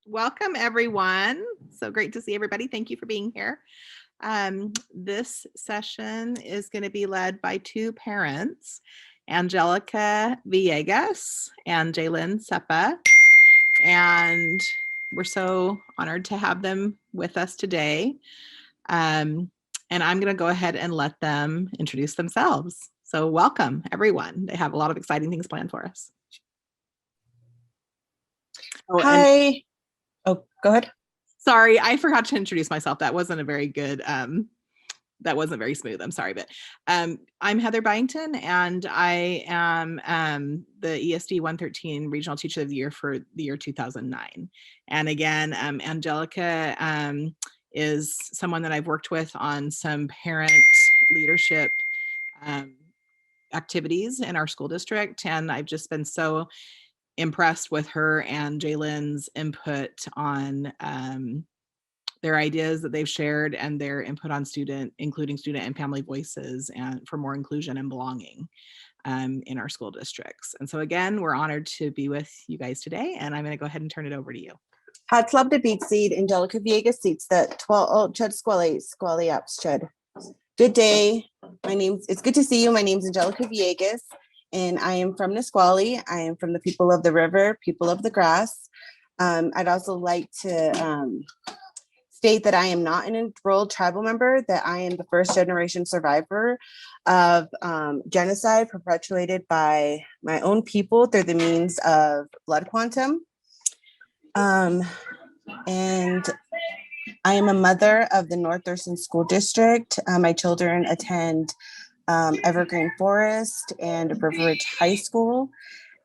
Welcome, everyone. So great to see everybody. Thank you for being here. This session is going to be led by two parents, Angelica Villegas and Jaylyn Suppah. And we're so honored to have them with us today. And I'm going to go ahead and let them introduce themselves. So welcome, everyone. They have a lot of exciting things planned for us. Hi. Oh, go ahead. Sorry, I forgot to introduce myself. That wasn't a very good, that wasn't very smooth. I'm sorry, but I'm Heather Byington, and I am the ESD 113 Regional Teacher of the Year for the year 2009. And again, Angelica is someone that I've worked with on some parent leadership activities in our school district, and I've just been so impressed with her and Jaylyn's input on their ideas that they've shared and their input on including student and family voices and for more inclusion and belonging in our school districts. And so again, we're honored to be with you guys today, and I'm going to go ahead and turn it over to you. Hatslab beat seed, Angelica Villegas seats that 12 Chud Squally Apps Chud. Good day. It's good to see you. My name's Angelica Villegas, and I am from Nisqually. I am from the people of the river, people of the grass. I'd also like to state that I am not an enrolled tribal member, that I am the first generation survivor of genocide perpetuated by my own people through the means of blood quantum. And I am a mother of the North Thurston School District. My children attend Evergreen Forest and River Ridge High School.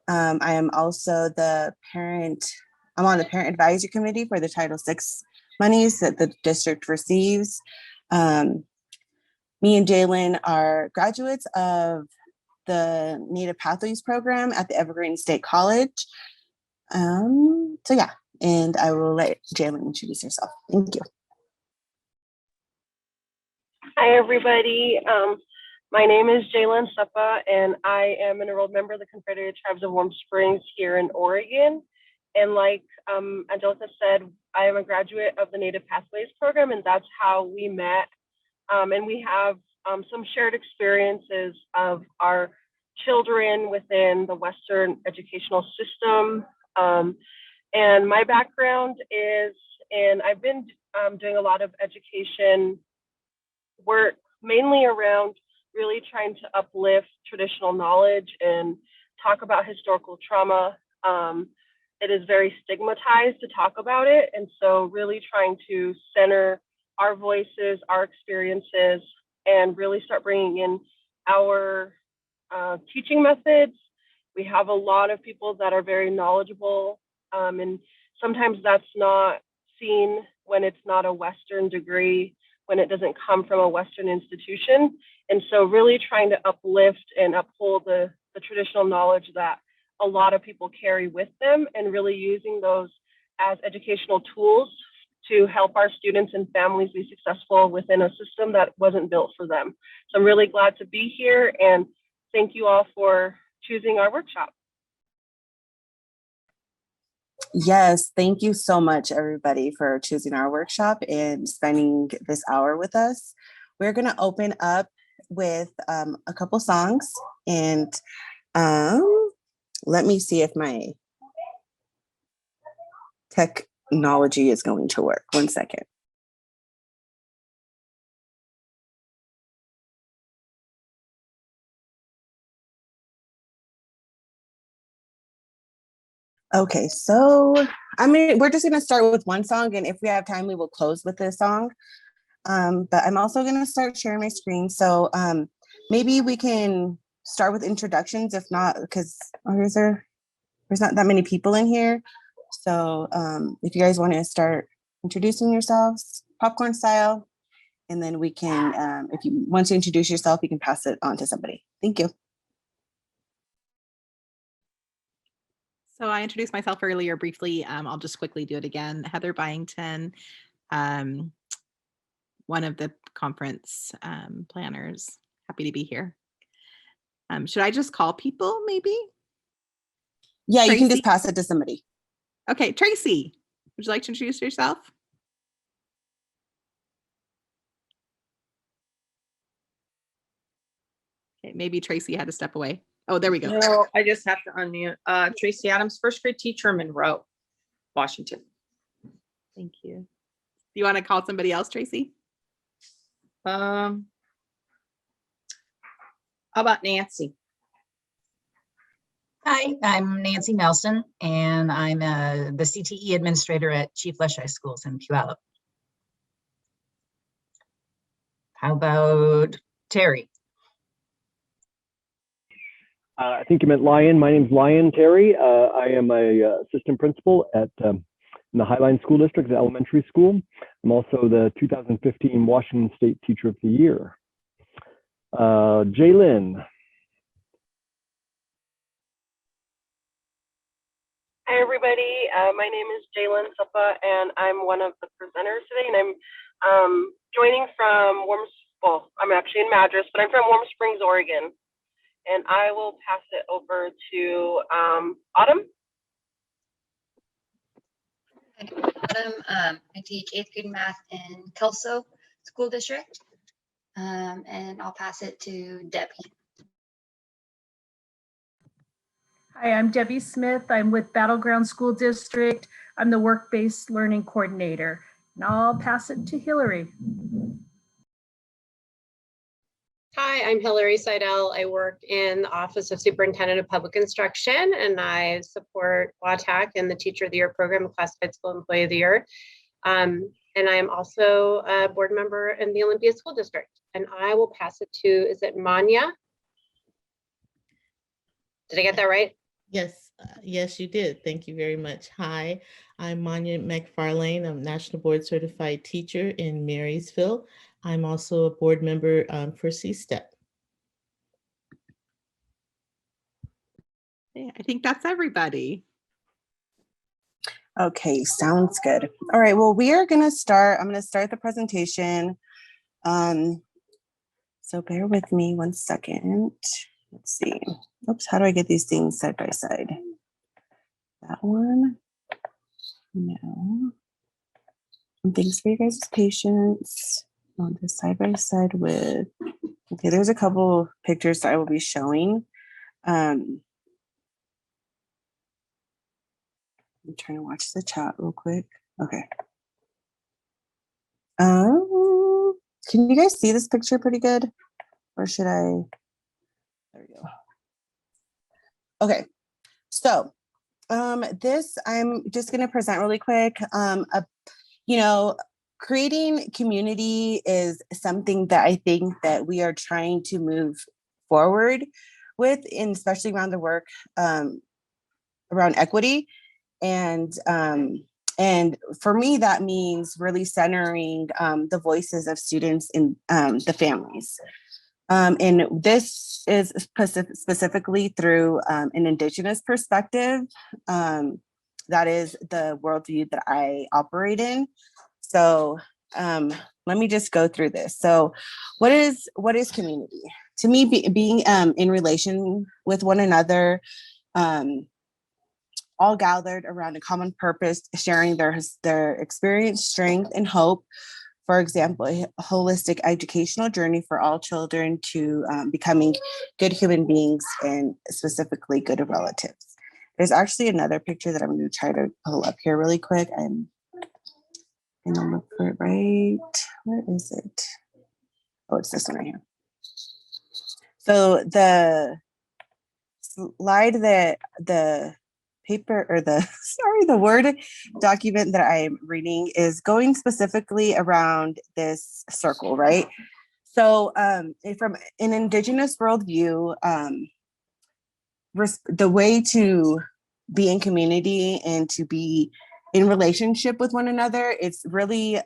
I am also I'm on the parent advisory committee for the Title VI monies that the district receives. Me and Jaylyn are graduates of the Native Pathways program at the Evergreen State College. So yeah, and I will let Jaylyn introduce herself. Thank you. Hi, everybody. My name is Jaylyn Suppah, and I am an enrolled member of the Confederated Tribes of Warm Springs here in Oregon. And like Angelica said, I am a graduate of the Native Pathways program, and that's how we met. And we have some shared experiences of our children within the Western educational system. And my background is I've been doing a lot of education work, mainly around really trying to uplift traditional knowledge and talk about historical trauma. It is very stigmatized to talk about it. And so really trying to center our voices, our experiences, and really start bringing in our teaching methods. We have a lot of people that are very knowledgeable, and sometimes that's not seen when it's not a Western degree, when it doesn't come from a Western institution. And so really trying to uplift and uphold the traditional knowledge that a lot of people carry with them, and really using those as educational tools to help our students and families be successful within a system that wasn't built for them. So I'm really glad to be here, and thank you all for choosing our workshop. Yes, thank you so much, everybody, for choosing our workshop and spending this hour with us. We're going to open up with a couple songs, and let me see if my technology is going to work. 1 second. Okay, so we're just going to start with one song, and if we have time, we will close with this song. But I'm also going to start sharing my screen. So maybe we can start with introductions, if not, because there's not that many people in here. So if you guys want to start introducing yourselves, popcorn style, and then we can, if you want to introduce yourself, you can pass it on to somebody. Thank you. So I introduced myself earlier briefly. I'll just quickly do it again. Heather Byington, one of the conference planners. Happy to be here. Should I just call people maybe? Yeah, Tracy? you can just pass it to somebody. Okay, Tracy. would you like to introduce yourself? Okay, maybe Tracy had to step away. Oh, there we go. No, I just have to unmute. Tracy Adams, first grade teacher, Monroe, Washington. Thank you. Do you want to call somebody else, Tracy? How about Nancy? Hi, I'm Nancy Nelson, and I'm the CTE administrator at Chief Leschi Schools in Puyallup. How about Terry? I think you meant Lyon. My name's Lyon Terry. I am a assistant principal at in the Highline School District, the elementary school. I'm also the 2015 Washington State Teacher of the Year. Jaylyn. Hi, everybody. My name is Jaylyn Suppah, and I'm one of the presenters today. And I'm joining from I'm actually in Madras, but I'm from Warm Springs, Oregon. And I will pass it over to Autumn. Autumn, I teach 8th grade math in Kelso School District, and I'll pass it to Debbie. Hi, I'm Debbie Smith. I'm with Battleground School District. I'm the work-based learning coordinator, and I'll pass it to Hillary. Hi, I'm Hillary Seidel. I work in the Office of Superintendent of Public Instruction, and I support WATAC and the Teacher of the Year program, and Classified School Employee of the Year. And I am also a board member in the Olympia School District. And I will pass it to, is it Manya? Did I get that right? Yes, yes, you did. Thank you very much. Hi, I'm Manya McFarlane. I'm National Board Certified Teacher in Marysville. I'm also a board member for CSTEP. Yeah, I think that's everybody. Okay, sounds good. All right, well, we are going to start. I'm going to start the presentation. So bear with me 1 second. Let's see. Oops, how do I get these things side by side? That one? No. And thanks for your guys' patience. On the side by side with, okay, there's a couple pictures that I will be showing. I'm trying to watch the chat real quick. Okay. Can you guys see this picture pretty good? Or should I? There we go. Okay. So this I'm just going to present really quick. Creating community is something that I think that we are trying to move forward with, and especially around the work around equity. And for me, that means really centering the voices of students and the families. And this is specifically through an Indigenous perspective. That is the worldview that I operate in. So let me just go through this. So what is community? To me, being in relation with one another, all gathered around a common purpose, sharing their experience, strength, and hope. For example, a holistic educational journey for all children to becoming good human beings and specifically good relatives. There's actually another picture that I'm going to try to pull up here really quick. I'm going to look for it right. Where is it? Oh, it's this one right here. So the slide that the paper or the Word document that I'm reading is going specifically around this circle, right? So from an Indigenous worldview, the way to be in community and to be in relationship with one another, it's really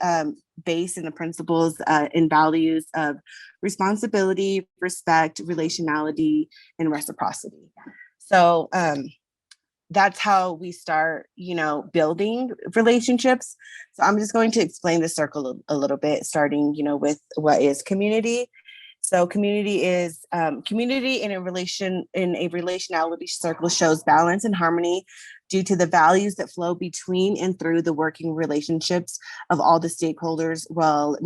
based in the principles and values of responsibility, respect, relationality, and reciprocity. So that's how we start, building relationships. So I'm just going to explain the circle a little bit, starting, with what is community. So community is community in a relationality circle shows balance and harmony due to the values that flow between and through the working relationships of all the stakeholders while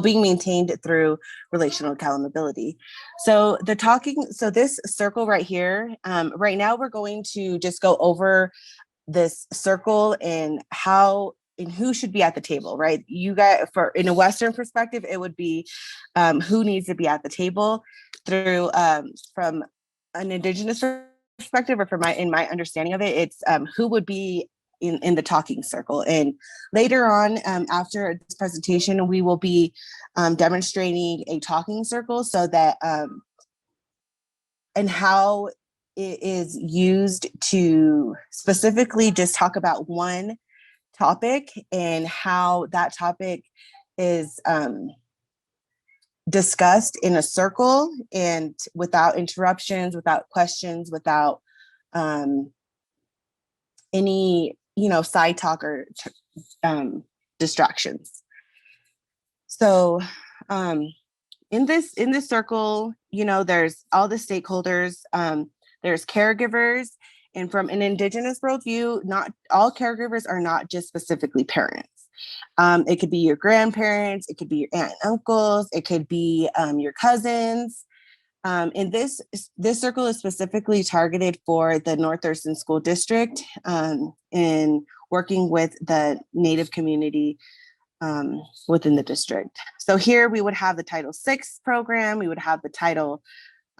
being maintained through relational accountability. So this circle right here, right now we're going to just go over this circle and how and who should be at the table, right? You guys, in a Western perspective, it would be who needs to be at the table through from an Indigenous perspective, or in my understanding of it, it's who would be in the talking circle. And later on, after this presentation, we will be demonstrating a talking circle so that and how it is used to specifically just talk about one topic and how that topic is discussed in a circle and without interruptions, without questions, without any side talk or distractions. So in this circle, there's all the stakeholders, there's caregivers, and from an Indigenous worldview, not all caregivers are not just specifically parents. It could be your grandparents, it could be your aunt and uncles, it could be your cousins. And this circle is specifically targeted for the North Thurston School District in working with the Native community within the district. So here we would have the Title VI program, we would have the Title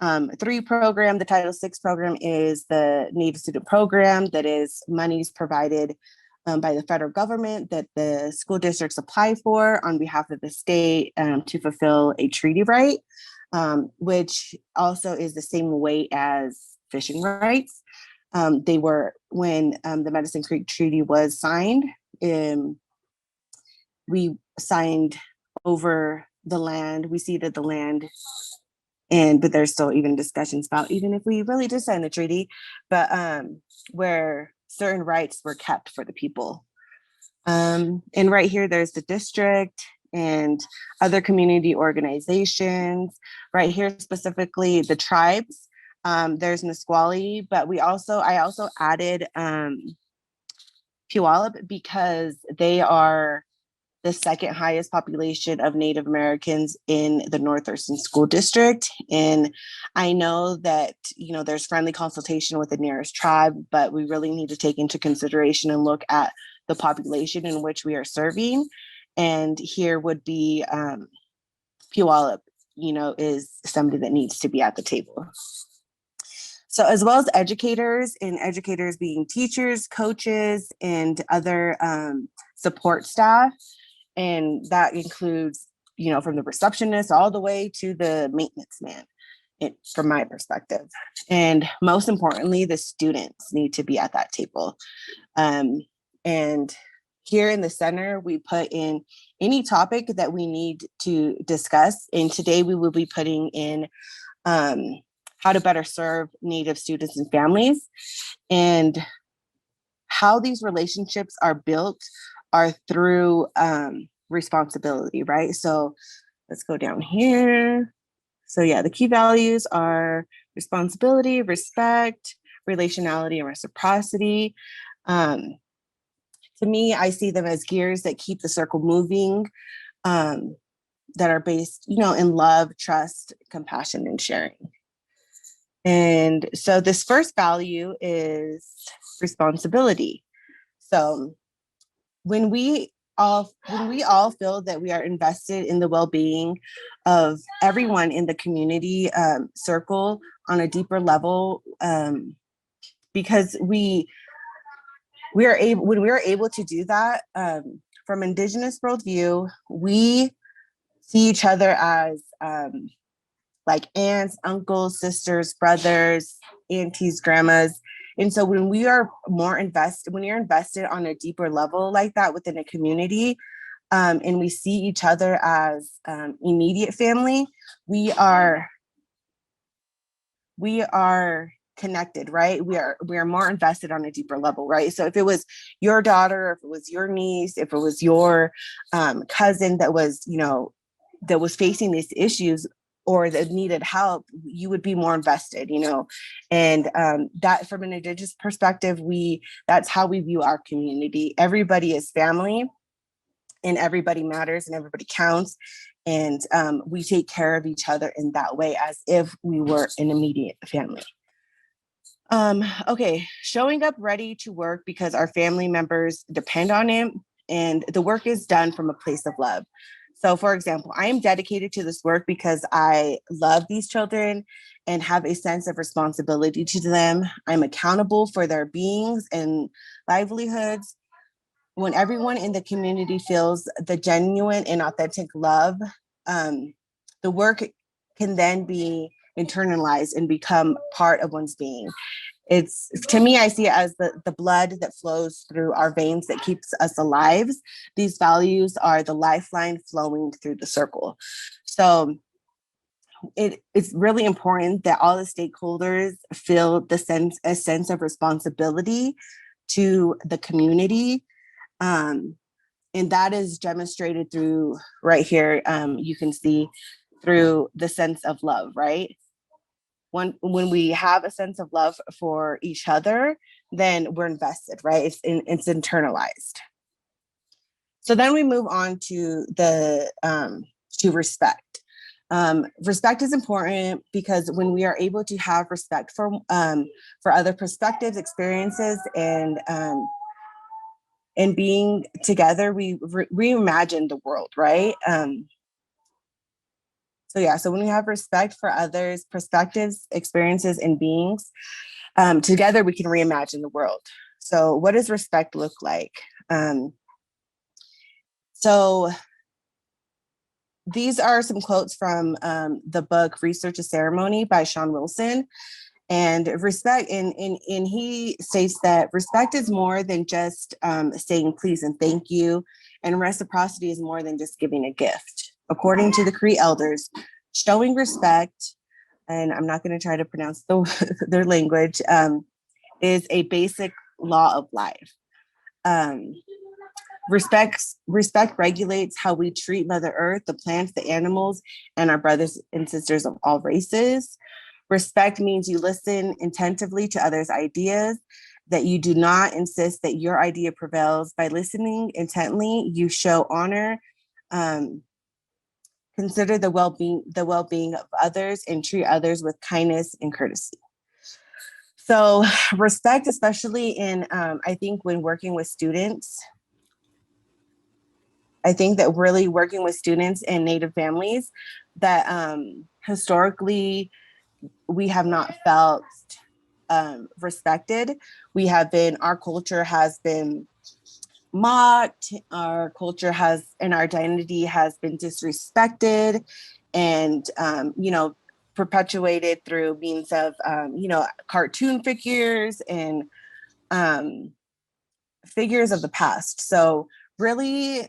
III program. The Title VI program is the Native student program that is monies provided by the federal government that the school districts apply for on behalf of the state to fulfill a treaty right, which also is the same weight as fishing rights. They were, when the Medicine Creek Treaty was signed, we signed over the land, we ceded the land, but there's still even discussions about even if we really did sign the treaty, but where certain rights were kept for the people. And right here, there's the district and other community organizations. Right here, specifically the tribes. There's Nisqually, but I also added Puyallup because they are the second highest population of Native Americans in the North Thurston School District. And I know that, there's friendly consultation with the nearest tribe, but we really need to take into consideration and look at the population in which we are serving. And here would be Puyallup, is somebody that needs to be at the table. So as well as educators, and educators being teachers, coaches, and other support staff. And that includes, from the receptionist all the way to the maintenance man, from my perspective. And most importantly, the students need to be at that table. And here in the center, we put in any topic that we need to discuss. And today we will be putting in how to better serve Native students and families, and how these relationships are built are through responsibility, right? So let's go down here. So yeah, the key values are responsibility, respect, relationality, and reciprocity. To me, I see them as gears that keep the circle moving, that are based, in love, trust, compassion, and sharing. And so this first value is responsibility. So when we all feel that we are invested in the well-being of everyone in the community circle on a deeper level, because when we are able to do that, from Indigenous worldview, we see each other as like aunts, uncles, sisters, brothers, aunties, grandmas. And so when you're invested on a deeper level like that within a community, and we see each other as immediate family, we are connected, right? We are more invested on a deeper level, right? So if it was your daughter, if it was your niece, if it was your cousin that was, that was facing these issues or that needed help, you would be more invested, and that from an Indigenous perspective, that's how we view our community. Everybody is family, and everybody matters, and everybody counts, and we take care of each other in that way as if we were an immediate family. Okay, showing up ready to work because our family members depend on it, and the work is done from a place of love. So, for example, I am dedicated to this work because I love these children and have a sense of responsibility to them. I'm accountable for their beings and livelihoods. When everyone in the community feels the genuine and authentic love, the work can then be internalized and become part of one's being. It's, to me, I see it as the blood that flows through our veins that keeps us alive. These values are the lifeline flowing through the circle. So it's really important that all the stakeholders feel a sense of responsibility to the community. And that is demonstrated through right here. You can see through the sense of love, right? When we have a sense of love for each other, then we're invested, right? It's internalized. So then we move on to to respect. Respect is important because when we are able to have respect for other perspectives, experiences, and being together, we reimagine the world, right? So when we have respect for others' perspectives, experiences, and beings, together we can reimagine the world. So what does respect look like? So these are some quotes from the book Research a Ceremony by Sean Wilson. And respect, and he states that respect is more than just saying please and thank you, and reciprocity is more than just giving a gift. According to the Cree elders, showing respect, and I'm not going to try to pronounce their language, is a basic law of life. Respect regulates how we treat Mother Earth, the plants, the animals, and our brothers and sisters of all races. Respect means you listen attentively to others' ideas, that you do not insist that your idea prevails. By listening intently, you show honor, consider the well-being of others, and treat others with kindness and courtesy. So respect, especially in, I think when working with students, I think that really working with students and Native families, that historically we have not felt respected. Our culture has been mocked, our culture and our identity has been disrespected and, perpetuated through means of, cartoon figures and figures of the past. So really,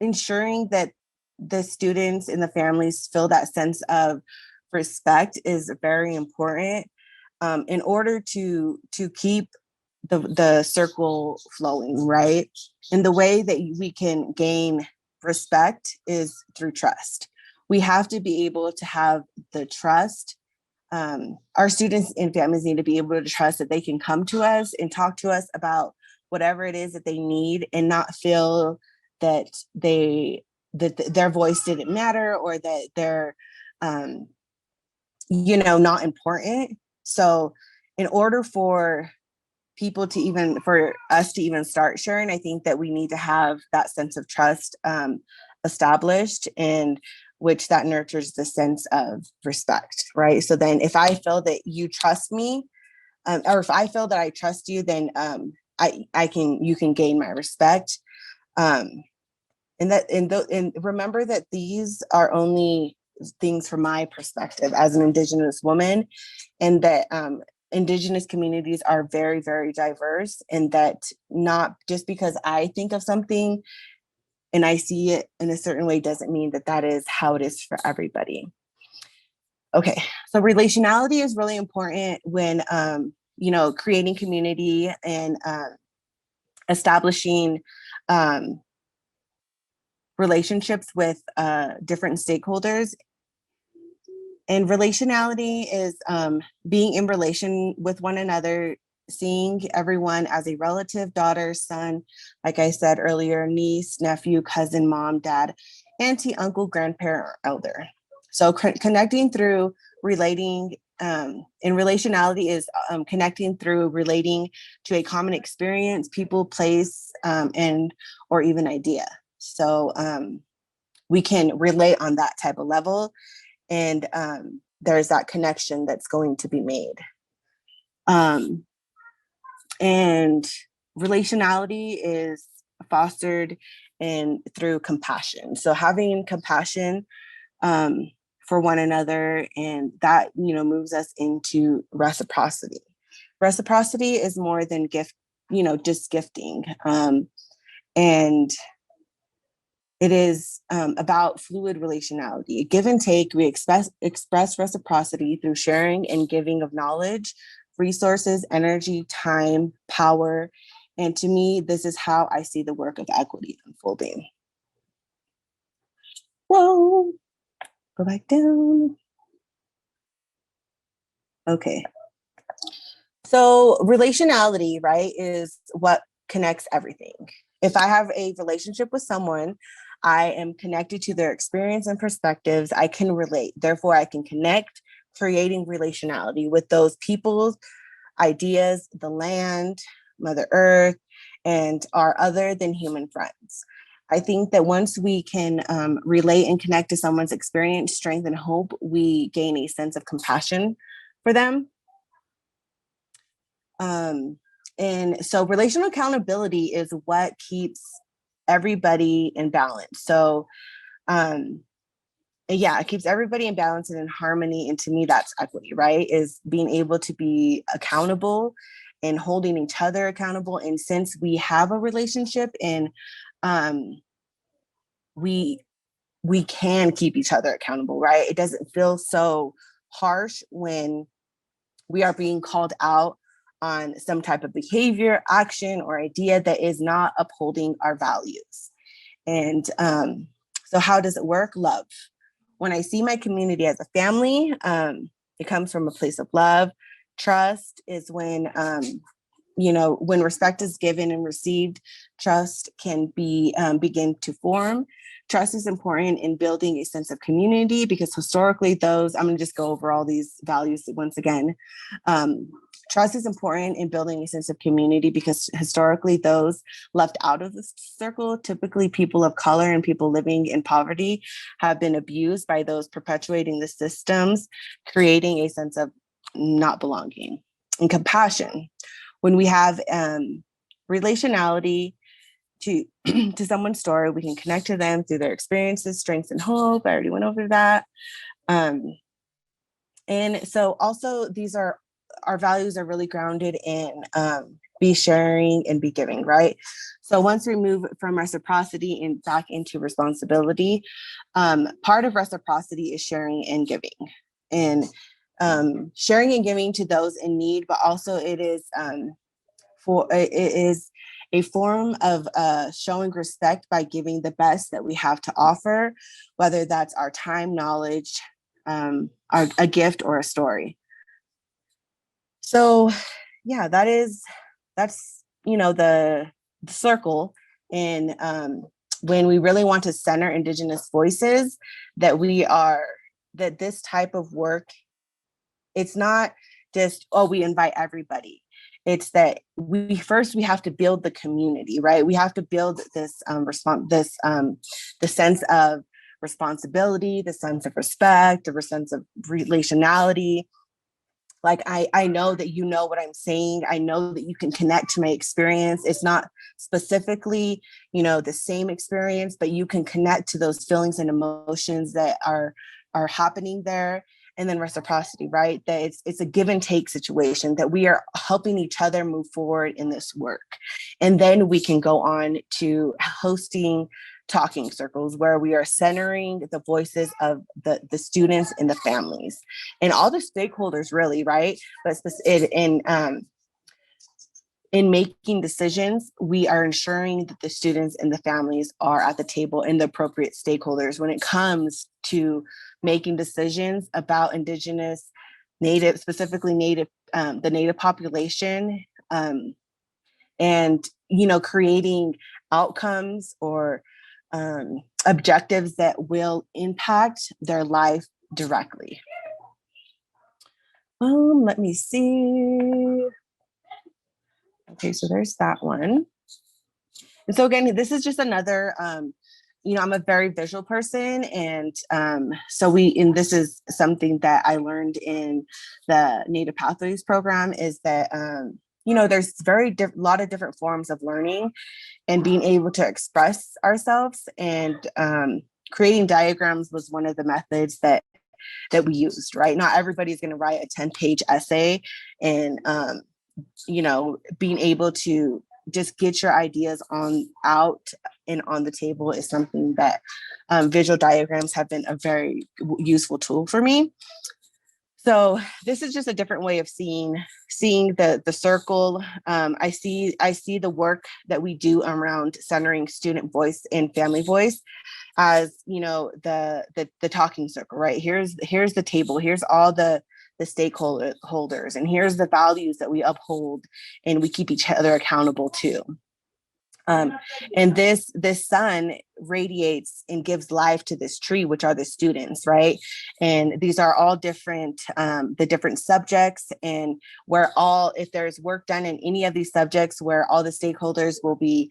ensuring that the students and the families feel that sense of respect is very important in order to keep the circle flowing, right? And the way that we can gain respect is through trust. We have to be able to have the trust. Our students and families need to be able to trust that they can come to us and talk to us about whatever it is that they need and not feel that their voice didn't matter or that they're not important. So in order for us to even start sharing, I think that we need to have that sense of trust established, and which that nurtures the sense of respect, right? So then if I feel that you trust me, or if I feel that I trust you, then you can gain my respect. And remember that these are only things from my perspective as an Indigenous woman, and that Indigenous communities are very, very diverse, and that not just because I think of something and I see it in a certain way doesn't mean that that is how it is for everybody. Okay, so relationality is really important when, creating community and establishing relationships with different stakeholders. And relationality is being in relation with one another, seeing everyone as a relative, daughter, son, like I said earlier, niece, nephew, cousin, mom, dad, auntie, uncle, grandparent, or elder. So connecting through relating, and relationality is connecting through relating to a common experience, people, place, and or even idea. So we can relate on that type of level, and there's that connection that's going to be made. And relationality is fostered through compassion. So having compassion for one another, and that, you know, moves us into reciprocity. Reciprocity is more than gift, you know, just gifting. And it is about fluid relationality. Give and take, we express reciprocity through sharing and giving of knowledge, resources, energy, time, power. And to me, this is how I see the work of equity unfolding. Whoa, go back down. Okay. So relationality, right, is what connects everything. If I have a relationship with someone, I am connected to their experience and perspectives. I can relate. Therefore, I can connect, creating relationality with those people's ideas, the land, Mother Earth, and our other than human friends. I think that once we can relate and connect to someone's experience, strength, and hope, we gain a sense of compassion for them. And so relational accountability is what keeps everybody in balance. So yeah, it keeps everybody in balance and in harmony. And to me, that's equity, right? Is being able to be accountable and holding each other accountable. And since we have a relationship and we can keep each other accountable, right? It doesn't feel so harsh when we are being called out on some type of behavior, action, or idea that is not upholding our values. And so how does it work? Love. When I see my community as a family, it comes from a place of love. Trust is when, you know, when respect is given and received, trust can be begin to form. Trust is important in building a sense of community because historically those, I'm going to just go over all these values once again. Trust is important in building a sense of community because historically those left out of the circle, typically people of color and people living in poverty, have been abused by those perpetuating the systems, creating a sense of not belonging. And compassion, when we have relationality to someone's story, we can connect to them through their experiences, strengths, and hope. I already went over that. And so also these are, our values are really grounded in be sharing and be giving, right? So once we move from reciprocity and back into responsibility, part of reciprocity is sharing and giving. And sharing and giving to those in need, but also it is a form of showing respect by giving the best that we have to offer, whether that's our time, knowledge, a gift, or a story. So yeah, that's, you know, the circle. And when we really want to center Indigenous voices, that this type of work, it's not just, oh, we invite everybody. It's that we have to build the community, right? We have to build this the sense of responsibility, the sense of respect, the sense of relationality. Like, I know that you know what I'm saying. I know that you can connect to my experience. It's not specifically, you know, the same experience, but you can connect to those feelings and emotions that are happening there. And then reciprocity, right? That it's a give and take situation, that we are helping each other move forward in this work. And then we can go on to hosting talking circles where we are centering the voices of the students and the families and all the stakeholders, really, right? But in making decisions, we are ensuring that the students and the families are at the table and the appropriate stakeholders when it comes to making decisions about Indigenous, Native, specifically Native, the Native population, and, you know, creating outcomes or objectives that will impact their life directly. Let me see. Okay, so there's that one. And so again, this is just another, you know, I'm a very visual person. And this is something that I learned in the Native Pathways program is that, you know, there's lot of different forms of learning and being able to express ourselves, and creating diagrams was one of the methods that we used, right? Not everybody's going to write a 10-page essay, and, you know, being able to just get your ideas out and on the table is something that visual diagrams have been a very useful tool for me. So this is just a different way of seeing the circle. I see the work that we do around centering student voice and family voice as, you know, the talking circle, right? Here's the table. Here's all the stakeholders, and here's the values that we uphold and we keep each other accountable to. And this sun radiates and gives life to this tree, which are the students, right? And these are all different, the different subjects, and if there's work done in any of these subjects, where all the stakeholders will be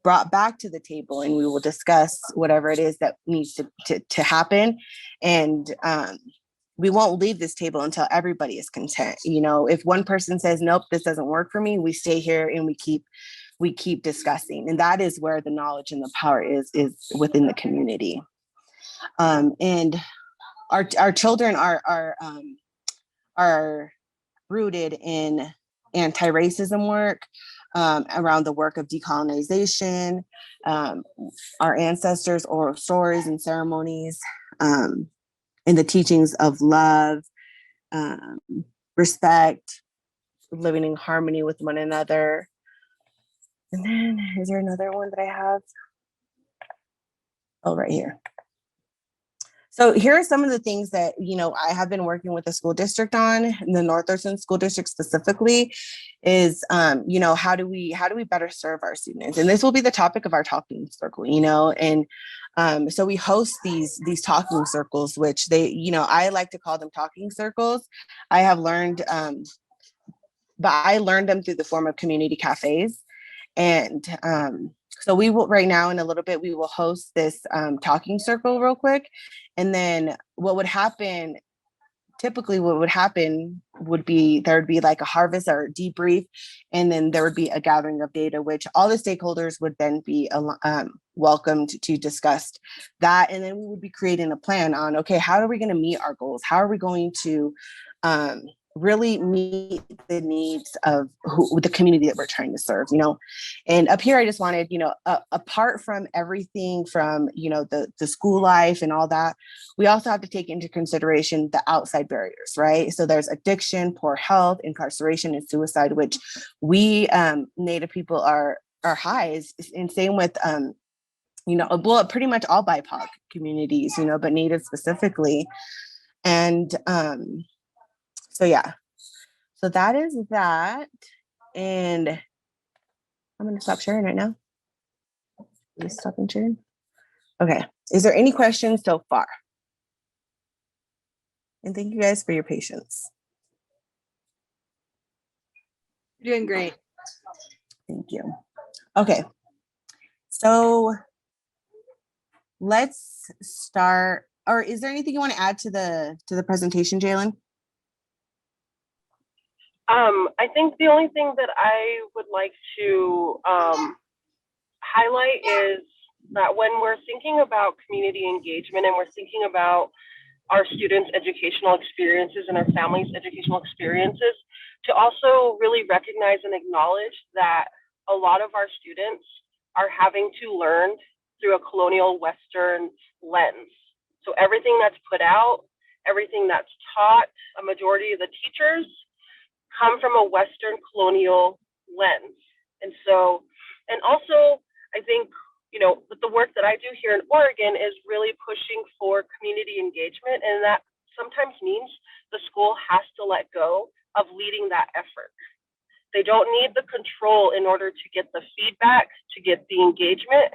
brought back to the table, and we will discuss whatever it is that needs to happen. And we won't leave this table until everybody is content. You know, if one person says, nope, this doesn't work for me, we stay here and we keep discussing. And that is where the knowledge and the power is within the community. And our children are rooted in anti-racism work, around the work of decolonization, our ancestors' oral stories and ceremonies, and the teachings of love, respect, living in harmony with one another. And then, is there another one that I have? Oh, right here. So here are some of the things that, you know, I have been working with the school district on, in the North Thurston School District specifically, is, you know, how do we better serve our students? And this will be the topic of our talking circle, you know, and so we host these talking circles, which I like to call them talking circles. I have learned, but I learned them through the form of community cafes. And so we will, right now in a little bit, we will host this talking circle real quick. And then what would happen would be, there would be like a harvest or a debrief, and then there would be a gathering of data, which all the stakeholders would then be welcomed to discuss that. And then we would be creating a plan on, okay, how are we going to meet our goals? How are we going to really meet the needs of the community that we're trying to serve, you know? And up here, I just wanted, you know, apart from everything from, you know, the school life and all that, we also have to take into consideration the outside barriers, right? So there's addiction, poor health, incarceration, and suicide, which we Native people are high, and same with, you know, well, pretty much all BIPOC communities, you know, but Native specifically. And so yeah, so that is that. And I'm going to stop sharing right now. Please stop and sharing. Okay. Is there any questions so far? And thank you guys for your patience. You're doing great. Thank you. Okay. So let's start. Or is there anything you want to add to the presentation, Jaylyn? I think the only thing that I would like to highlight is that when we're thinking about community engagement and we're thinking about our students' educational experiences and our families' educational experiences, to also really recognize and acknowledge that a lot of our students are having to learn through a colonial Western lens. So everything that's put out, everything that's taught, a majority of the teachers come from a Western colonial lens. And so, and also, I think, you know, with the work that I do here in Oregon is really pushing for community engagement. And that sometimes means the school has to let go of leading that effort. They don't need the control in order to get the feedback, to get the engagement.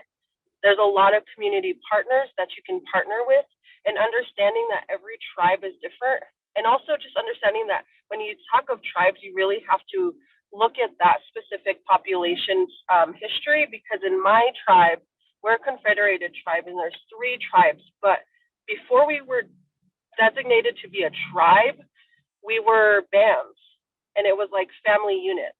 There's a lot of community partners that you can partner with, and understanding that every tribe is different. And also just understanding that when you talk of tribes, you really have to look at that specific population's history, because in my tribe, we're a confederated tribe and there's 3 tribes. But before we were designated to be a tribe, we were bands, and it was like family units.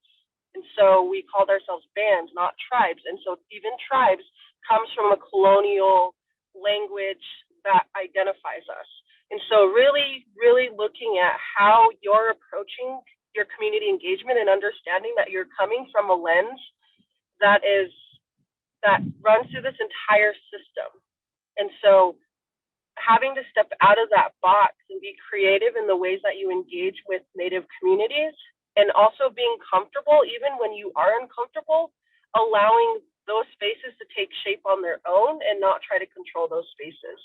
And so we called ourselves bands, not tribes. And so even tribes comes from a colonial language that identifies us. And so really, really looking at how you're approaching your community engagement and understanding that you're coming from a lens that runs through this entire system. And so having to step out of that box and be creative in the ways that you engage with Native communities, and also being comfortable even when you are uncomfortable, allowing those spaces to take shape on their own and not try to control those spaces.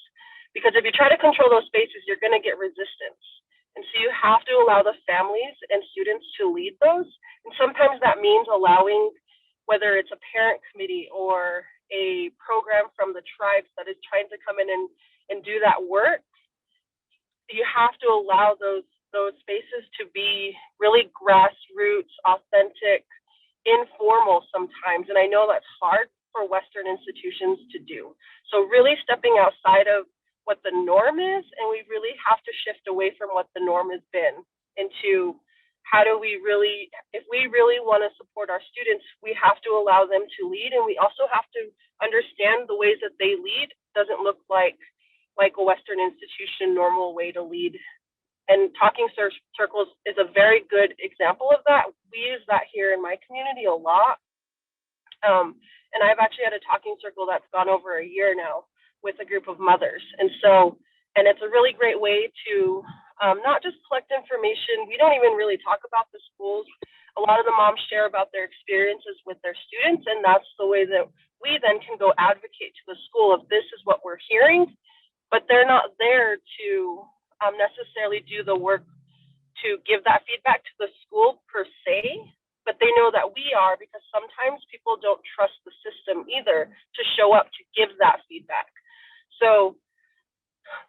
Because if you try to control those spaces, you're going to get resistance. And so you have to allow the families and students to lead those. And sometimes that means allowing, whether it's a parent committee or a program from the tribes that is trying to come in and do that work, you have to allow those spaces to be really grassroots, authentic, informal sometimes. And I know that's hard for Western institutions to do. So really stepping outside of what the norm is, and we really have to shift away from what the norm has been into how do we really, if we really want to support our students, we have to allow them to lead, and we also have to understand the ways that they lead doesn't look like a Western institution normal way to lead. And talking circles is a very good example of that. We use that here in my community a lot. And I've actually had a talking circle that's gone over a year now with a group of mothers. And it's a really great way to not just collect information. We don't even really talk about the schools. A lot of the moms share about their experiences with their students, and that's the way that we then can go advocate to the school of this is what we're hearing, but they're not there to necessarily do the work to give that feedback to the school per se, but they know that we are, because sometimes people don't trust the system either to show up to give that feedback. So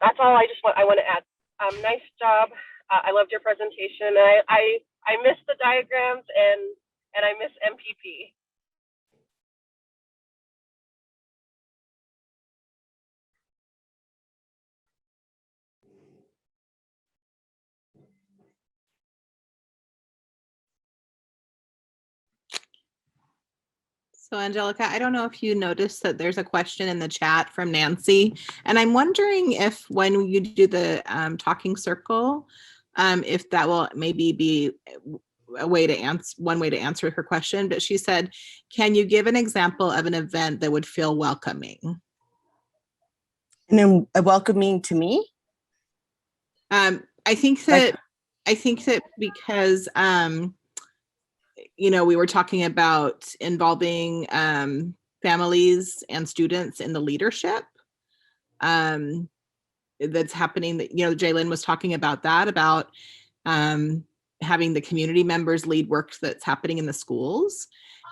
that's all I want to add. Nice job. I loved your presentation. I miss the diagrams and I miss MPP. So Angelica, I don't know if you noticed that there's a question in the chat from Nancy, and I'm wondering if when you do the talking circle, if that will maybe be a way to answer, one way to answer her question. But she said, can you give an example of an event that would feel welcoming? And then welcoming to me? I think that because you know, we were talking about involving families and students in the leadership that's happening. That, you know, Jaylyn was talking about that, about having the community members lead work that's happening in the schools.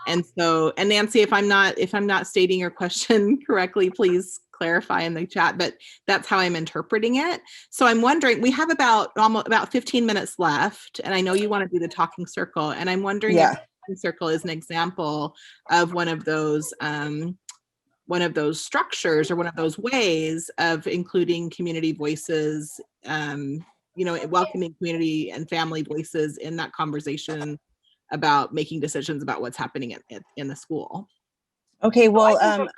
And so, and Nancy, if I'm not stating your question correctly, please clarify in the chat, but that's how I'm interpreting it. So I'm wondering, we have about 15 minutes left, and I know you want to do the talking circle, and I'm wondering if the talking circle is an example of one of those structures or one of those ways of including community voices, you know, welcoming community and family voices in that conversation about making decisions about what's happening in the school. Okay, well, I'm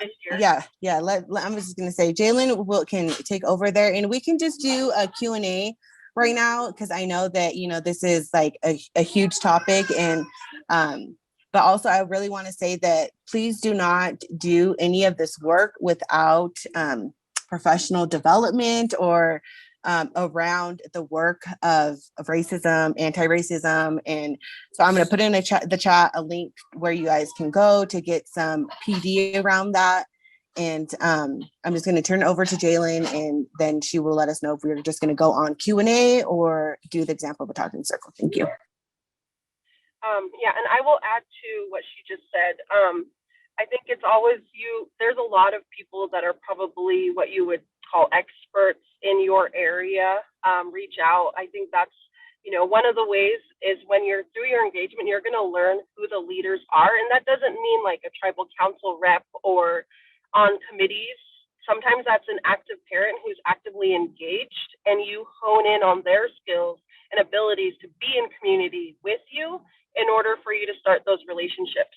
just gonna say Jaylyn can take over there, and we can just do a Q&A right now, because I know that, you know, this is like a huge topic, and but also I really want to say that please do not do any of this work without professional development or around the work of racism, anti-racism. And so I'm going to put in the chat a link where you guys can go to get some PD around that. And I'm just going to turn it over to Jaylyn, and then she will let us know if we're just going to go on Q&A or do the example of a talking circle. Thank you. Yeah, and I will add to what she just said. I think it's always there's a lot of people that are probably what you would call experts in your area. Reach out. I think that's, one of the ways is when you're through your engagement, you're going to learn who the leaders are. And that doesn't mean like a tribal council rep or on committees. Sometimes that's an active parent who's actively engaged, and you hone in on their skills and abilities to be in community with you in order for you to start those relationships.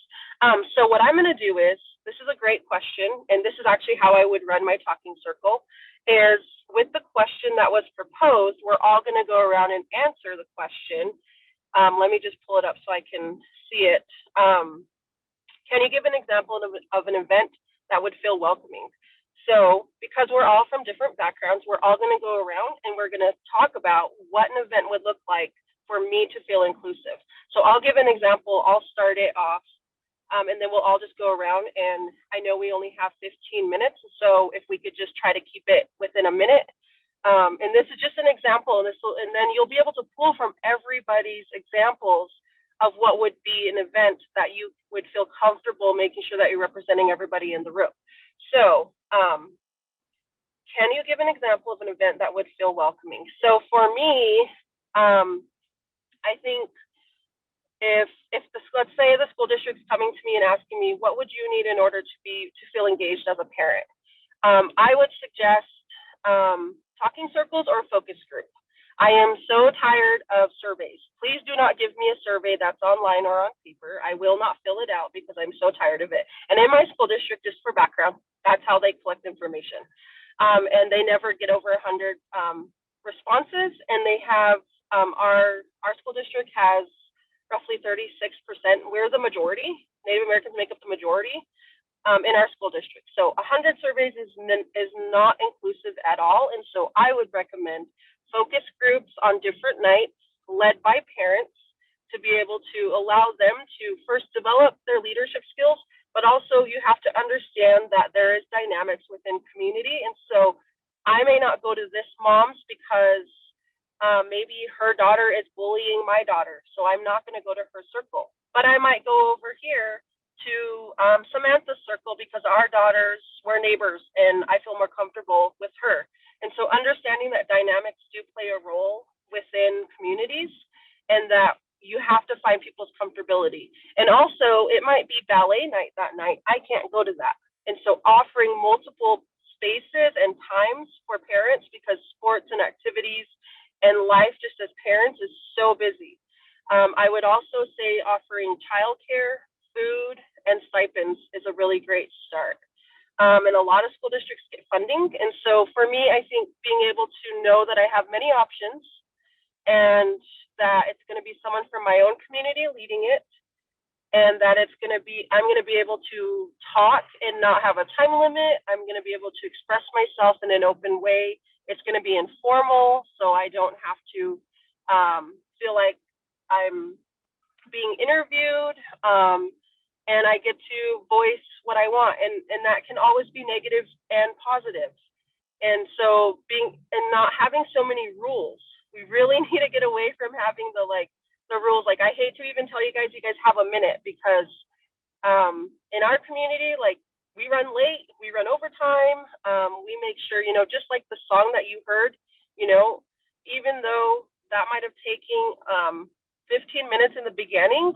So what I'm going to do is, this is a great question, and this is actually how I would run my talking circle, is with the question that was proposed, we're all going to go around and answer the question. Let me just pull it up so I can see it. Can you give an example of an event that would feel welcoming? So because we're all from different backgrounds, we're all going to go around and we're going to talk about what an event would look like for me to feel inclusive. So I'll give an example. I'll start it off, and then we'll all just go around. And I know we only have 15 minutes, so if we could just try to keep it within a minute. And this is just an example, and then you'll be able to pull from everybody's examples of what would be an event that you would feel comfortable making sure that you're representing everybody in the room. So can you give an example of an event that would feel welcoming? So for me, I think if let's say the school district's coming to me and asking me, what would you need in order to feel engaged as a parent? I would suggest talking circles or focus group. I am so tired of surveys. Please do not give me a survey that's online or on paper. I will not fill it out because I'm so tired of it. And in my school district, just for background, that's how they collect information. And they never get over 100 responses. And they have, our school district has roughly 36%. We're the majority. Native Americans make up the majority in our school district. So 100 surveys is not inclusive at all. And so I would recommend focus groups on different nights led by parents to be able to allow them to first develop their leadership skills, but also you have to understand that there is dynamics within community. And so I may not go to this mom's because maybe her daughter is bullying my daughter, so I'm not going to go to her circle. But I might go over here to Samantha's circle because our daughters were neighbors and I feel more comfortable with her. And so understanding that dynamics do play a role within communities and that you have to find people's comfortability. And also it might be ballet night that night. I can't go to that. And so offering multiple spaces and times for parents, because sports and activities and life just as parents is so busy. I would also say offering childcare, food, and stipends is a really great start. And a lot of school districts get funding. And so for me, I think being able to know that I have many options and that it's going to be someone from my own community leading it, and that I'm going to be able to talk and not have a time limit. I'm going to be able to express myself in an open way. It's going to be informal, so I don't have to feel like I'm being interviewed. And I get to voice what I want, and that can always be negative and positive. And so not having so many rules, we really need to get away from having the rules. Like, I hate to even tell you guys have a minute, because in our community, like, we run late, we run overtime, we make sure, just like the song that you heard, even though that might have taken 15 minutes in the beginning,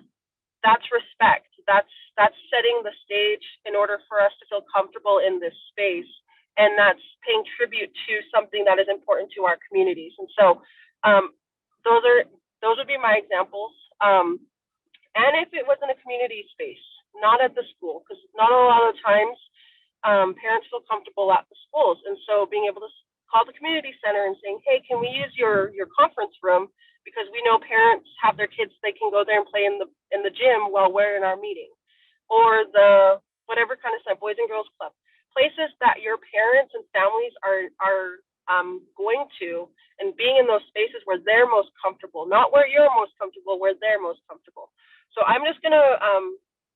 that's respect. That's setting the stage in order for us to feel comfortable in this space, and that's paying tribute to something that is important to our communities. And so those would be my examples. And if it was in a community space, not at the school, because not a lot of times parents feel comfortable at the schools. And so being able to call the community center and saying, hey, can we use your conference room? Because we know parents have their kids, they can go there and play in the gym while we're in our meeting, or whatever kind of stuff, Boys and Girls Club, places that your parents and families are going to, and being in those spaces where they're most comfortable, not where you're most comfortable, where they're most comfortable. So I'm just gonna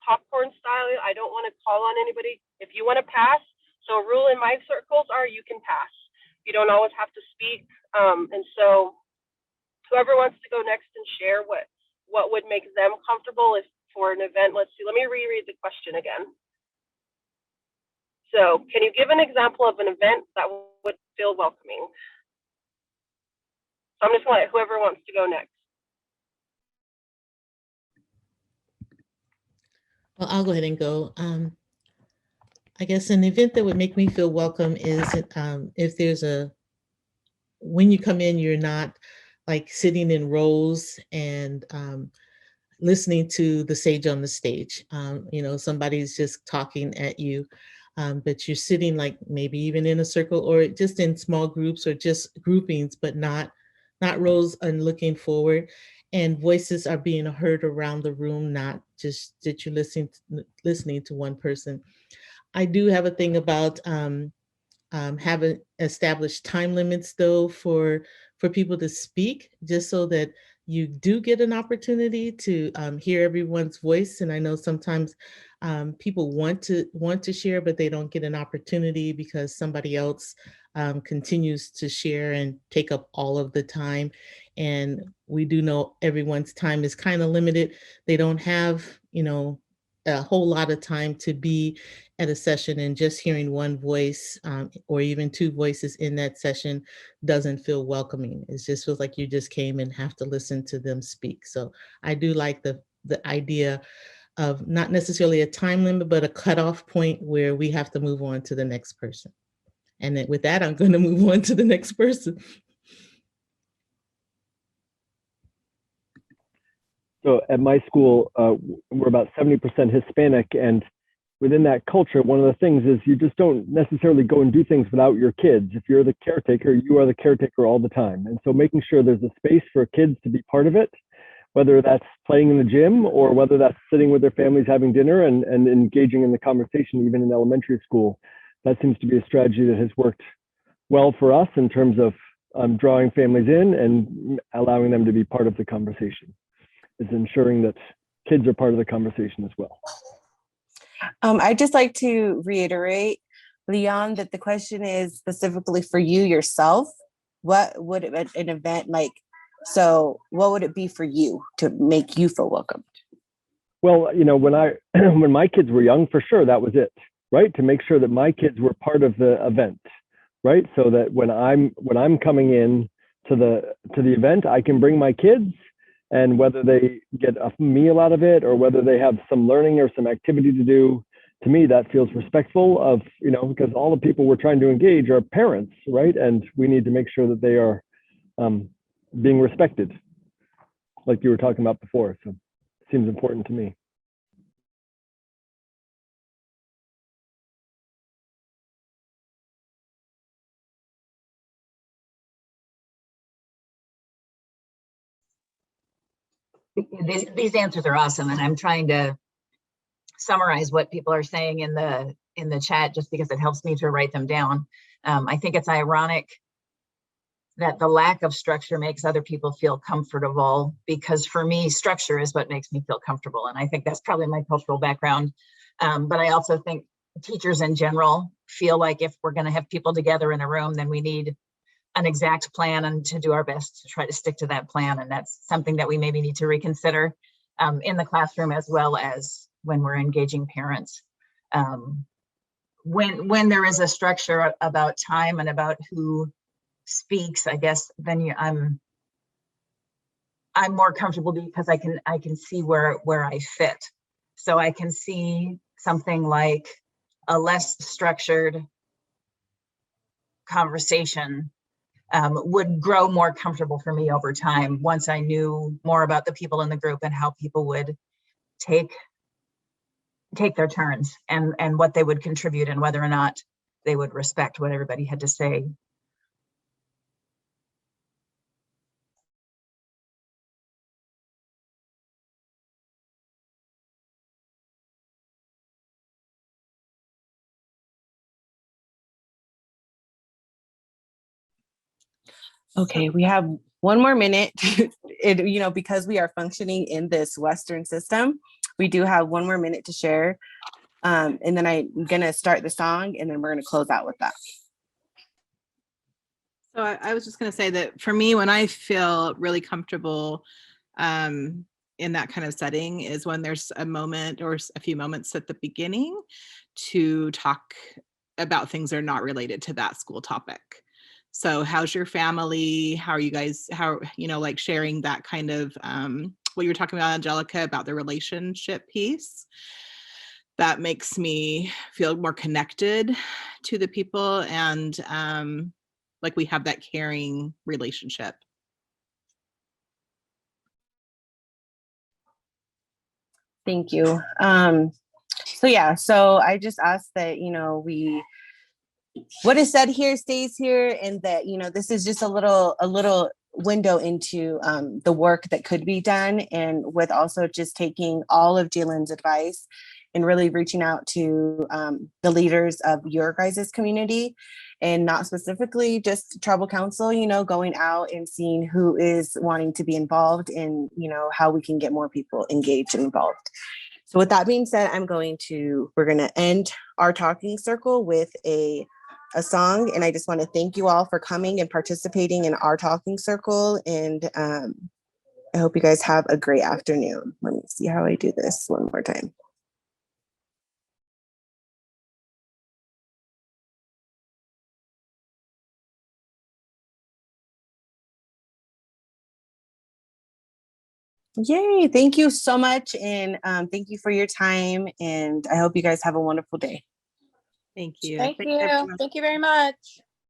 popcorn style. I don't want to call on anybody. If you want to pass, so a rule in my circles are you can pass. You don't always have to speak. And so whoever wants to go next and share what would make them comfortable if for an event. Let's see, let me reread the question again. So can you give an example of an event that would feel welcoming? So I'm just gonna let whoever wants to go next. Well, I'll go ahead and go. I guess an event that would make me feel welcome is if there's when you come in, you're not like sitting in rows and listening to the sage on the stage. Somebody's just talking at you, but you're sitting like maybe even in a circle or just in small groups or just groupings, but not rows and looking forward. And voices are being heard around the room, not just that you're listening to one person. I do have a thing about having established time limits though for people to speak, just so that you do get an opportunity to hear everyone's voice. And I know sometimes people want to share, but they don't get an opportunity because somebody else continues to share and take up all of the time. And we do know everyone's time is kind of limited. They don't have, a whole lot of time to be at a session, and just hearing one voice or even two voices in that session doesn't feel welcoming. It just feels like you just came and have to listen to them speak. So I do like the idea of not necessarily a time limit, but a cutoff point where we have to move on to the next person. And then with that, I'm going to move on to the next person. So at my school, we're about 70% Hispanic, and within that culture, one of the things is you just don't necessarily go and do things without your kids. If you're the caretaker, you are the caretaker all the time. And so making sure there's a space for kids to be part of it, whether that's playing in the gym or whether that's sitting with their families having dinner and engaging in the conversation, even in elementary school, that seems to be a strategy that has worked well for us in terms of drawing families in and allowing them to be part of the conversation. Is ensuring that kids are part of the conversation as well. I'd just like to reiterate, Leon, that the question is specifically for you yourself. What would an event like? So what would it be for you to make you feel welcomed? Well, when my kids were young, for sure, that was it, right? To make sure that my kids were part of the event, right? So that when I'm coming in to the event, I can bring my kids. And whether they get a meal out of it or whether they have some learning or some activity to do, to me, that feels respectful of, because all the people we're trying to engage are parents, right? And we need to make sure that they are being respected, like you were talking about before. So it seems important to me. These answers are awesome, and I'm trying to summarize what people are saying in the chat just because it helps me to write them down. I think it's ironic that the lack of structure makes other people feel comfortable, because for me, structure is what makes me feel comfortable. And I think that's probably my cultural background. But I also think teachers in general feel like if we're going to have people together in a room, then we need an exact plan and to do our best to try to stick to that plan. And that's something that we maybe need to reconsider in the classroom, as well as when we're engaging parents. When there is a structure about time and about who speaks, I guess then I'm more comfortable because I can see where I fit. So I can see something like a less structured conversation would grow more comfortable for me over time once I knew more about the people in the group and how people would take their turns and what they would contribute and whether or not they would respect what everybody had to say. Okay, we have one more minute. Because we are functioning in this Western system, we do have one more minute to share. And then I'm gonna start the song and then we're gonna close out with that. So I was just going to say that for me, when I feel really comfortable in that kind of setting is when there's a moment or a few moments at the beginning to talk about things that are not related to that school topic. So how's your family? How are you guys, like sharing that kind of, what you were talking about, Angelica, about the relationship piece. That makes me feel more connected to the people and like we have that caring relationship. Thank you. So I just ask that, what is said here stays here, and that, this is just a little window into the work that could be done, and with also just taking all of Jaylyn's advice and really reaching out to the leaders of your guys' community, and not specifically just tribal council, going out and seeing who is wanting to be involved and, how we can get more people engaged and involved. So with that being said, we're going to end our talking circle with a song. And I just want to thank you all for coming and participating in our talking circle. And I hope you guys have a great afternoon. Let me see how I do this one more time. Yay. Thank you so much. And thank you for your time. And I hope you guys have a wonderful day. Thank you. Thank you. Thank you very much.